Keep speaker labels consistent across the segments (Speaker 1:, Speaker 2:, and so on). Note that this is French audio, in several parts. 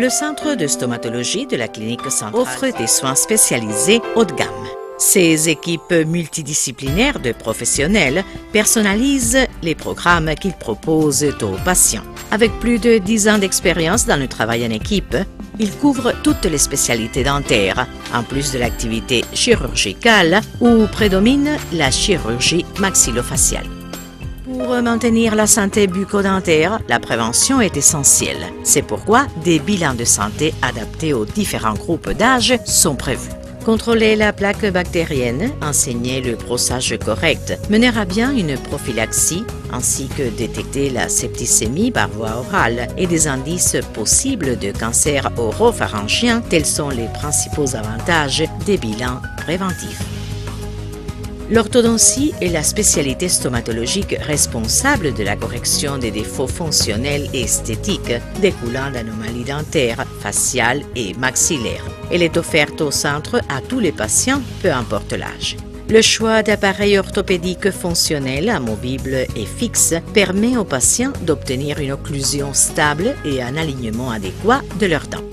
Speaker 1: Le centre de stomatologie de la clinique centrale offre des soins spécialisés haut de gamme. Ces équipes multidisciplinaires de professionnels personnalisent les programmes qu'ils proposent aux patients. Avec plus de 10 ans d'expérience dans le travail en équipe, ils couvrent toutes les spécialités dentaires, en plus de l'activité chirurgicale où prédomine la chirurgie maxillofaciale. Pour maintenir la santé bucco-dentaire, la prévention est essentielle. C'est pourquoi des bilans de santé adaptés aux différents groupes d'âge sont prévus. Contrôler la plaque bactérienne, enseigner le brossage correct, mener à bien une prophylaxie, ainsi que détecter la septicémie par voie orale et des indices possibles de cancer oropharyngien, tels sont les principaux avantages des bilans préventifs. L'orthodontie est la spécialité stomatologique responsable de la correction des défauts fonctionnels et esthétiques découlant d'anomalies dentaires, faciales et maxillaires. Elle est offerte au centre à tous les patients, peu importe l'âge. Le choix d'appareils orthopédiques fonctionnels, amovibles et fixes permet aux patients d'obtenir une occlusion stable et un alignement adéquat de leurs dents.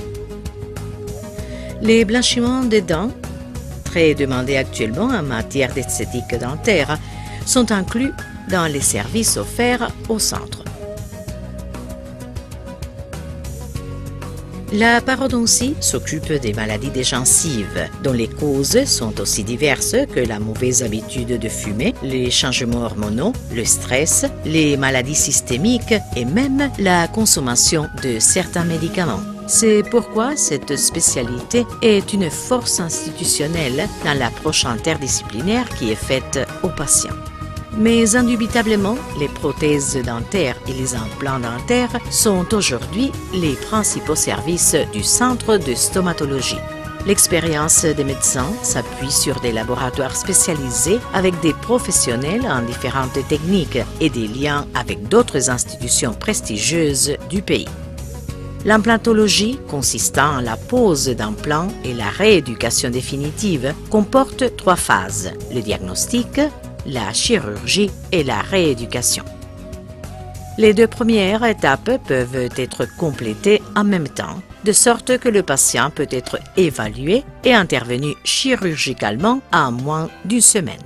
Speaker 1: Les blanchiments des dents, très demandés actuellement en matière d'esthétique dentaire, sont inclus dans les services offerts au centre. La parodontie s'occupe des maladies des gencives, dont les causes sont aussi diverses que la mauvaise habitude de fumer, les changements hormonaux, le stress, les maladies systémiques et même la consommation de certains médicaments. C'est pourquoi cette spécialité est une force institutionnelle dans l'approche interdisciplinaire qui est faite aux patients. Mais indubitablement, les prothèses dentaires et les implants dentaires sont aujourd'hui les principaux services du centre de stomatologie. L'expérience des médecins s'appuie sur des laboratoires spécialisés avec des professionnels en différentes techniques et des liens avec d'autres institutions prestigieuses du pays. L'implantologie, consistant en la pose d'implants et la rééducation définitive, comporte 3 phases: le diagnostic, la chirurgie et la rééducation. Les 2 premières étapes peuvent être complétées en même temps, de sorte que le patient peut être évalué et intervenu chirurgicalement en moins d'1 semaine.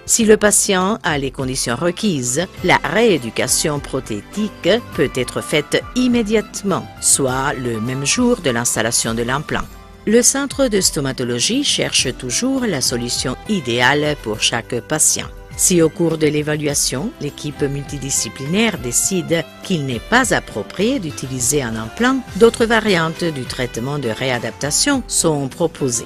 Speaker 1: Si le patient a les conditions requises, la rééducation prothétique peut être faite immédiatement, soit le même jour de l'installation de l'implant. Le centre de stomatologie cherche toujours la solution idéale pour chaque patient. Si au cours de l'évaluation, l'équipe multidisciplinaire décide qu'il n'est pas approprié d'utiliser un implant, d'autres variantes du traitement de réadaptation sont proposées.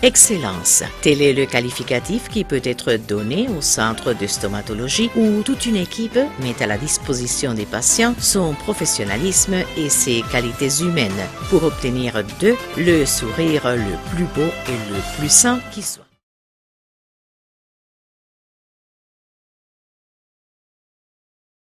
Speaker 1: Excellence, tel est le qualificatif qui peut être donné au centre de stomatologie où toute une équipe met à la disposition des patients son professionnalisme et ses qualités humaines pour obtenir d'eux le sourire le plus beau et le plus sain qui soit.